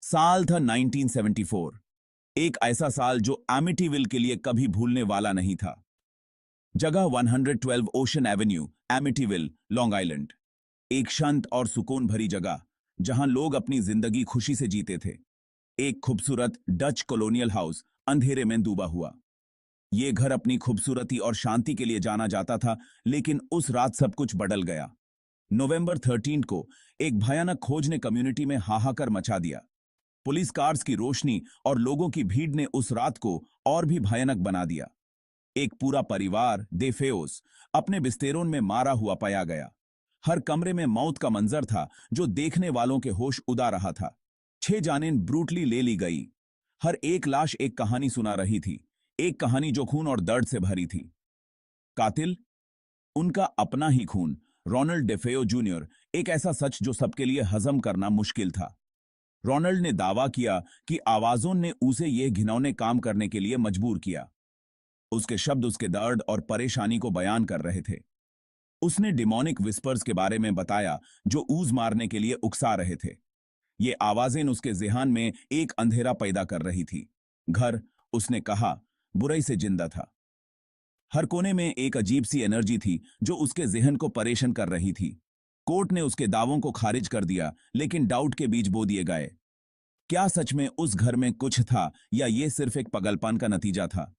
साल था 1974। एक ऐसा साल जो एमिटीविल के लिए कभी भूलने वाला नहीं था। जगह 112 ocean Avenue, Amityville, long island. एक शांत और सुकून भरी जगह जहां लोग अपनी जिंदगी खुशी से जीते थे। एक खूबसूरत डच कॉलोनियल हाउस अंधेरे में डूबा हुआ। ये घर अपनी खूबसूरती और शांति के लिए जाना जाता था, लेकिन उस रात सब कुछ बदल गया। नवंबर 13 को एक भयानक खोज ने कम्युनिटी में हाहाकार मचा दिया। पुलिस कार्स की रोशनी और लोगों की भीड़ ने उस रात को और भी भयानक बना दिया। एक पूरा परिवार देफेओस अपने बिस्तरों में मारा हुआ पाया गया। हर कमरे में मौत का मंजर था जो देखने वालों के होश उड़ा रहा था। 6 जानें ब्रूटली ले ली गई। हर एक लाश एक कहानी सुना रही थी, एक कहानी जो खून और दर्द से भरी थी। कातिल उनका अपना ही खून, रोनाल्ड डेफेयो जूनियर, एक ऐसा सच जो सबके लिए हजम करना मुश्किल था। रोनाल्ड ने दावा किया कि आवाजों ने उसे यह घिनौने काम करने के लिए मजबूर किया। उसके शब्द उसके दर्द और परेशानी को बयान कर रहे थे। उसने डिमोनिक विस्पर्स के बारे में बताया जो ऊज मारने के लिए उकसा रहे थे। ये आवाजें उसके ज़हन में एक अंधेरा पैदा कर रही थी। घर, उसने कहा, बुराई से जिंदा था। हर कोने में एक अजीब सी एनर्जी थी जो उसके जहन को परेशान कर रही थी। कोर्ट ने उसके दावों को खारिज कर दिया, लेकिन डाउट के बीज बो दिए गए। क्या सच में उस घर में कुछ था, या ये सिर्फ एक पागलपन का नतीजा था?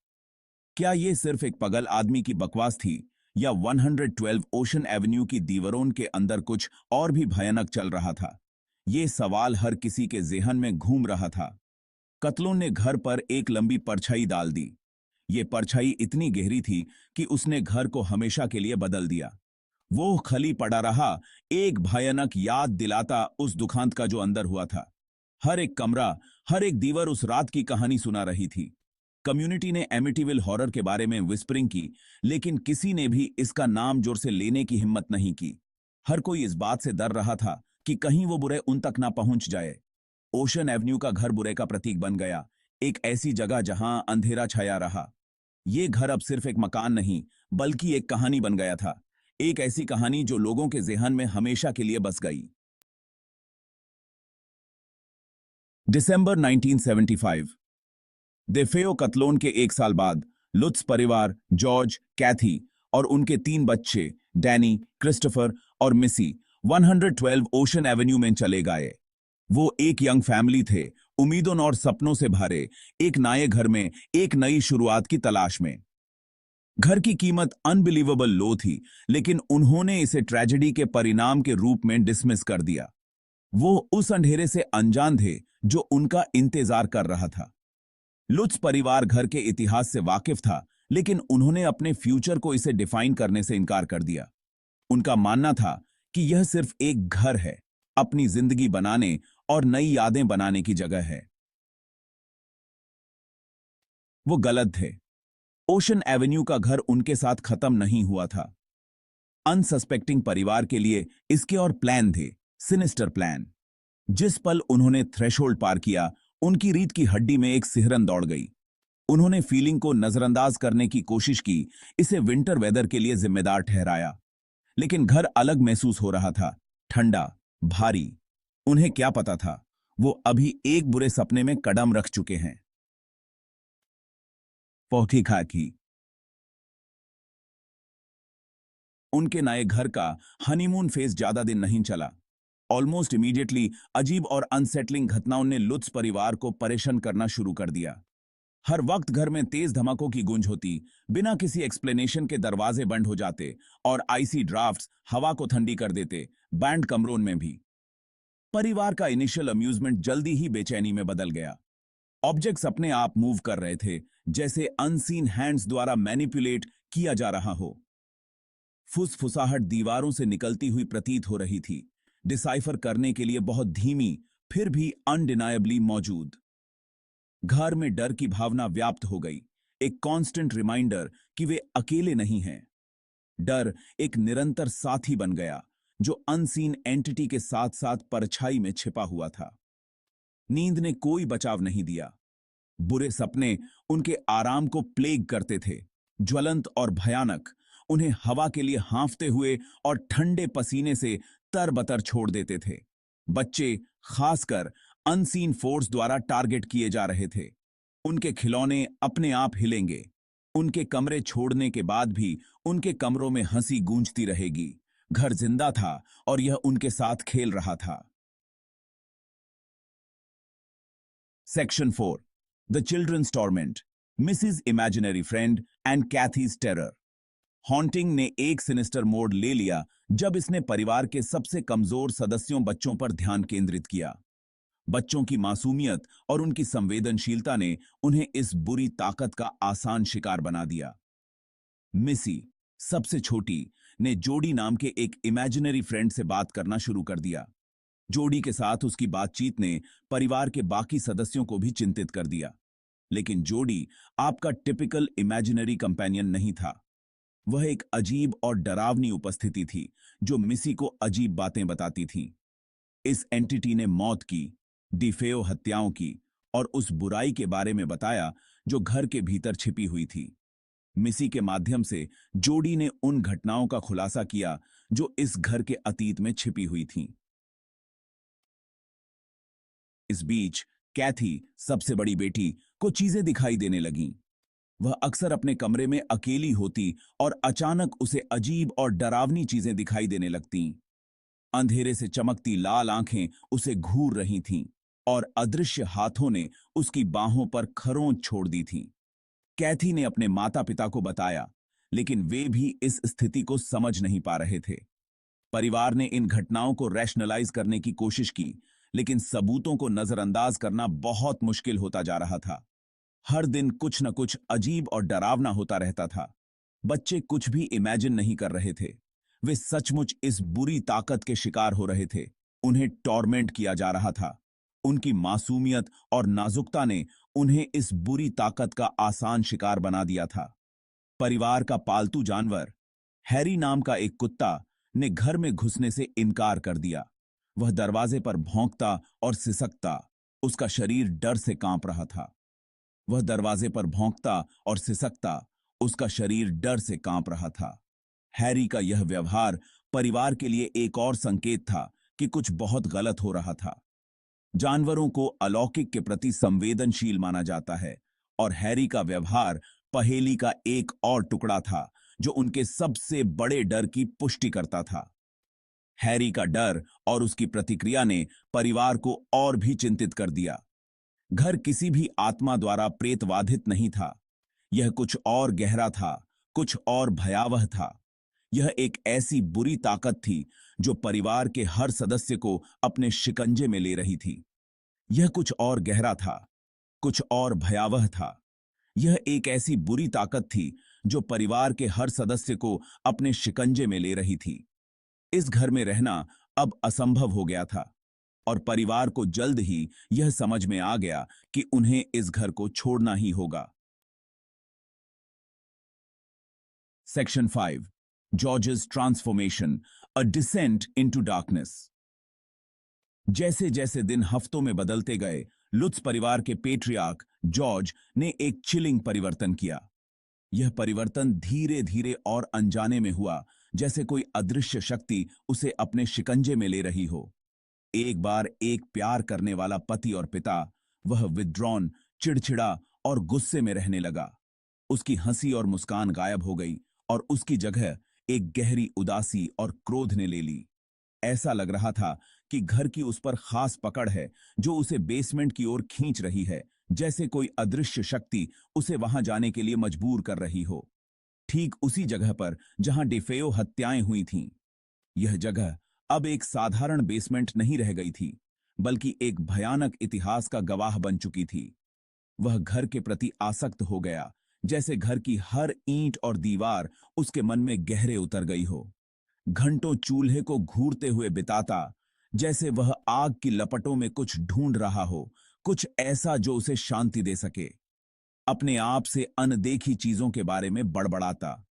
क्या ये सिर्फ एक पागल आदमी की बकवास थी, या 112 ओशन एवेन्यू की दीवारों के अंदर कुछ और भी भयानक चल रहा था? ये सवाल हर किसी के जहन में घूम रहा था। कत्लों ने घर पर एक लंबी परछाई डाल दी। ये परछाई इतनी गहरी थी कि उसने घर को हमेशा के लिए बदल दिया। वो खली पड़ा रहा, एक भयानक याद दिलाता उस दुखांत का जो अंदर हुआ था। हर एक कमरा, हर एक दीवार उस रात की कहानी सुना रही थी। कम्युनिटी ने एमिटीविल हॉरर के बारे में विस्परिंग की, लेकिन किसी ने भी इसका नाम जोर से लेने की हिम्मत नहीं की। हर कोई इस बात से डर रहा था कि कहीं वो बुरे उन तक ना पहुंच जाए। ओशन एवेन्यू का घर बुरे का प्रतीक बन गया, एक ऐसी जगह जहां अंधेरा छाया रहा। ये घर अब सिर्फ एक मकान नहीं, बल्कि एक कहानी बन गया था। एक ऐसी कहानी जो लोगों के ज़हन में हमेशा के लिए बस गई। दिसंबर 1975। देफेयो कत्लोन के एक साल बाद लुत्स परिवार, जॉर्ज, कैथी और उनके 3 बच्चे डैनी, क्रिस्टोफर और मिसी 112 ओशन एवेन्यू में चले गए। वो एक यंग फैमिली थे, उम्मीदों और सपनों से भरे, एक नए घर में एक नई शुरुआत की तलाश में। घर की कीमत अनबिलीवेबल लो थी, लेकिन उन्होंने इसे ट्रेजेडी के परिणाम के रूप में डिसमिस कर दिया। वो उस अंधेरे से अनजान थे जो उनका इंतजार कर रहा था। लुत्स परिवार घर के इतिहास से वाकिफ था, लेकिन उन्होंने अपने फ्यूचर को इसे डिफाइन करने से इनकार कर दिया। उनका मानना था कि यह सिर्फ एक घर है, अपनी जिंदगी बनाने और नई यादें बनाने की जगह है। वो गलत थे। ओशन एवेन्यू का घर उनके साथ खत्म नहीं हुआ था। अनसस्पेक्टिंग परिवार के लिए इसके और प्लान थे, सिनिस्टर प्लान। जिस पल उन्होंने थ्रेशोल्ड पार किया, उनकी रीढ़ की हड्डी में एक सिहरन दौड़ गई। उन्होंने फीलिंग को नजरअंदाज करने की कोशिश की, इसे विंटर वेदर के लिए जिम्मेदार ठहराया। लेकिन घर अलग महसूस हो रहा था, ठंडा, भारी। उन्हें क्या पता था, वो अभी एक बुरे सपने में कदम रख चुके हैं। पौखी खाकी। उनके नए घर का हनीमून फेज ज्यादा दिन नहीं चला। ऑलमोस्ट इमीडिएटली अजीब और अनसेटलिंग घटनाओं ने लुत्स परिवार को परेशान करना शुरू कर दिया। हर वक्त घर में तेज धमाकों की गूंज होती, बिना किसी एक्सप्लेनेशन के दरवाजे बंद हो जाते, और आइसी ड्राफ्ट्स हवा को ठंडी कर देते, बैंड कमरों में भी। परिवार का इनिशियल अम्यूजमेंट जल्दी ही बेचैनी में बदल गया। ऑब्जेक्ट्स अपने आप मूव कर रहे थे, जैसे अनसीन हैंड्स द्वारा मैनिपुलेट किया जा रहा हो। फुसफुसाहट दीवारों से निकलती हुई प्रतीत हो रही थी, डिसाइफर करने के लिए बहुत धीमी, फिर भी अनडिनायबली मौजूद। घर में डर की भावना व्याप्त हो गई, एक कांस्टेंट रिमाइंडर कि वे अकेले नहीं हैं। डर एक निरंतर साथी बन गया, जो अनसीन एंटिटी के साथ साथ परछाई में छिपा हुआ था। नींद ने कोई बचाव नहीं दिया। बुरे सपने उनके आराम को प्लेग करते थे, ज्वलंत और भयानक, उन्हें हवा के लिए हाँफते हुए और ठंडे पसीने से तरबतर छोड़ देते थे। बच्चे, खासकर अनसीन फोर्स द्वारा टारगेट किए जा रहे थे। उनके खिलौने अपने आप हिलेंगे। उनके कमरे छोड़ने के बाद भी उनके कमरों में हंसी गूंजती रहेगी। घर जिंदा था और यह उनके साथ खेल रहा था। Section 4, the children's torment, Mrs imaginary friend and Kathy's terror. Haunting ने एक सिनिस्टर मोड ले लिया जब इसने परिवार के सबसे कमजोर सदस्यों बच्चों पर ध्यान केंद्रित किया। बच्चों की मासूमियत और उनकी संवेदनशीलता ने उन्हें इस बुरी ताकत का आसान शिकार बना दिया। मिसी, सबसे छोटी, ने जोडी नाम के एक इमेजिनरी फ्रेंड से बात करना शुरू कर दिया। जोडी के साथ उसकी बातचीत ने परिवार के बाकी सदस्यों को भी चिंतित कर दिया। लेकिन जोडी आपका टिपिकल इमेजिनरी कंपेनियन नहीं था। वह एक अजीब और डरावनी उपस्थिति थी जो मिसी को अजीब बातें बताती थी। इस एंटिटी ने मौत की, डिफेओ हत्याओं की और उस बुराई के बारे में बताया जो घर के भीतर छिपी हुई थी। मिसी के माध्यम से जोडी ने उन घटनाओं का खुलासा किया जो इस घर के अतीत में छिपी हुई थीं। इस बीच कैथी, सबसे बड़ी बेटी, को चीजें दिखाई देने लगीं। वह अक्सर अपने कमरे में अकेली होती और अचानक उसे अजीब और डरावनी चीजें दिखाई देने लगतीं। अंधेरे से चमकती लाल आंखें उसे घूर रही थीं और अदृश्य हाथों ने उसकी बाहों पर खरोंच छोड़ दी थीं। कैथी ने अपने माता पिता को बताया, लेकिन वे भी इस स्थिति को समझ नहीं पा रहे थे। परिवार ने इन घटनाओं को रैशनलाइज करने की कोशिश की, लेकिन सबूतों को नजरअंदाज करना बहुत मुश्किल होता जा रहा था। हर दिन कुछ न कुछ अजीब और डरावना होता रहता था। बच्चे कुछ भी इमेजिन नहीं कर रहे थे। वे सचमुच इस बुरी ताकत के शिकार हो रहे थे। उन्हें टॉर्मेंट किया जा रहा था। उनकी मासूमियत और नाजुकता ने उन्हें इस बुरी ताकत का आसान शिकार बना दिया था। परिवार का पालतू जानवर, हैरी नाम का एक कुत्ता, ने घर में घुसने से इनकार कर दिया। वह दरवाजे पर भौंकता और सिसकता। उसका शरीर डर से कांप रहा था। वह दरवाजे पर भौंकता और सिसकता। उसका शरीर डर से कांप रहा था। हैरी का यह व्यवहार परिवार के लिए एक और संकेत था कि कुछ बहुत गलत हो रहा था। जानवरों को अलौकिक के प्रति संवेदनशील माना जाता है और हैरी का व्यवहार पहेली का एक और टुकड़ा था जो उनके सबसे बड़े डर की पुष्टि करता था। हैरी का डर और उसकी प्रतिक्रिया ने परिवार को और भी चिंतित कर दिया। घर किसी भी आत्मा द्वारा प्रेतवाधित नहीं था। यह कुछ और गहरा था, कुछ और भयावह था। यह एक ऐसी बुरी ताकत थी जो परिवार के हर सदस्य को अपने शिकंजे में ले रही थी। यह कुछ और गहरा था, कुछ और भयावह था। यह एक ऐसी बुरी ताकत थी जो परिवार के हर सदस्य को अपने शिकंजे में ले रही थी। इस घर में रहना अब असंभव हो गया था और परिवार को जल्द ही यह समझ में आ गया कि उन्हें इस घर को छोड़ना ही होगा। Section 5, George's transformation, a descent into darkness. जैसे जैसे दिन हफ्तों में बदलते गए, लुत्स परिवार के पेट्रियार्क जॉर्ज ने एक चिलिंग परिवर्तन किया। यह परिवर्तन धीरे धीरे और अनजाने में हुआ, जैसे कोई अदृश्य शक्ति उसे अपने शिकंजे में ले रही हो। एक बार एक प्यार करने वाला पति और पिता, वह विथड्रॉन, चिड़चिड़ा और गुस्से में रहने लगा। उसकी हंसी और मुस्कान गायब हो गई और उसकी जगह एक गहरी उदासी और क्रोध ने ले ली। ऐसा लग रहा था कि घर की उस पर खास पकड़ है जो उसे बेसमेंट की ओर खींच रही है, जैसे कोई अदृश्य शक्ति उसे वहां जाने के लिए मजबूर कर रही हो। ठीक उसी जगह पर जहां डिफेओ हत्याएं हुई थीं। यह जगह अब एक साधारण बेसमेंट नहीं रह गई थी, बल्कि एक भयानक इतिहास का गवाह बन चुकी थी। वह घर के प्रति आसक्त हो गया, जैसे घर की हर ईंट और दीवार उसके मन में गहरे उतर गई हो। घंटों चूल्हे को घूरते हुए बिताता, जैसे वह आग की लपटों में कुछ ढूंढ रहा हो, कुछ ऐसा जो उसे शांति दे सके। अपने आप से अनदेखी चीजों के बारे में बड़बड़ाता।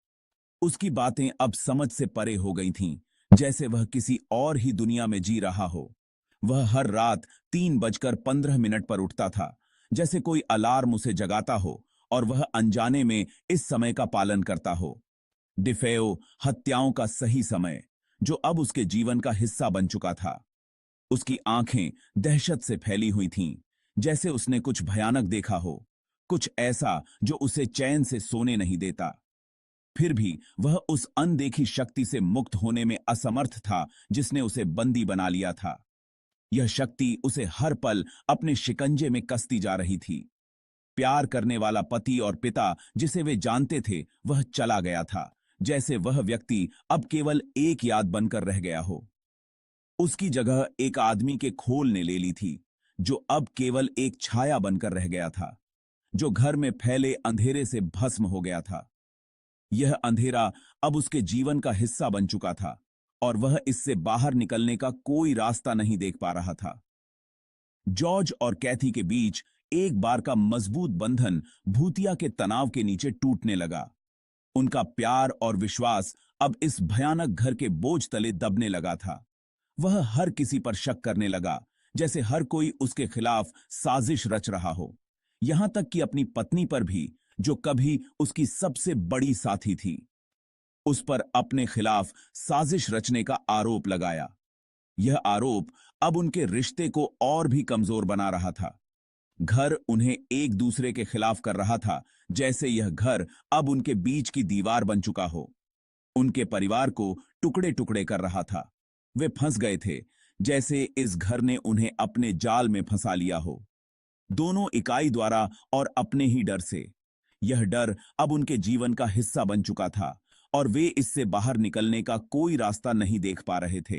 उसकी बातें अब समझ से परे हो गई थीं, जैसे वह किसी और ही दुनिया में जी रहा हो। वह हर रात 3:15 पर उठता था, जैसे कोई अलार्म उसे जगाता हो और वह अनजाने में इस समय का पालन करता हो। डिफेओ हत्याओं का सही समय, जो अब उसके जीवन का हिस्सा बन चुका था। उसकी आंखें दहशत से फैली हुई थीं, जैसे उसने कुछ भयानक देखा हो, कुछ ऐसा जो उसे चैन से सोने नहीं देता। फिर भी वह उस अनदेखी शक्ति से मुक्त होने में असमर्थ था जिसने उसे बंदी बना लिया था। यह शक्ति उसे हर पल अपने शिकंजे में कसती जा रही थी। प्यार करने वाला पति और पिता जिसे वे जानते थे, वह चला गया था, जैसे वह व्यक्ति अब केवल एक याद बनकर रह गया हो। उसकी जगह एक आदमी के खोल ने ले ली थी, जो अब केवल एक छाया बनकर रह गया था, जो घर में फैले अंधेरे से भस्म हो गया था। यह अंधेरा अब उसके जीवन का हिस्सा बन चुका था और वह इससे बाहर निकलने का कोई रास्ता नहीं देख पा रहा था। जॉर्ज और कैथी के बीच एक बार का मजबूत बंधन भूतिया के तनाव के नीचे टूटने लगा। उनका प्यार और विश्वास अब इस भयानक घर के बोझ तले दबने लगा था। वह हर किसी पर शक करने लगा, जैसे हर कोई उसके खिलाफ साजिश रच रहा हो, यहां तक कि अपनी पत्नी पर भी, जो कभी उसकी सबसे बड़ी साथी थी। उस पर अपने खिलाफ साजिश रचने का आरोप लगाया। यह आरोप अब उनके रिश्ते को और भी कमजोर बना रहा था। घर उन्हें एक दूसरे के खिलाफ कर रहा था, जैसे यह घर अब उनके बीच की दीवार बन चुका हो। उनके परिवार को टुकड़े टुकड़े कर रहा था। वे फंस गए थे, जैसे इस घर ने उन्हें अपने जाल में फंसा लिया हो, दोनों इकाई द्वारा और अपने ही डर से। यह डर अब उनके जीवन का हिस्सा बन चुका था और वे इससे बाहर निकलने का कोई रास्ता नहीं देख पा रहे थे।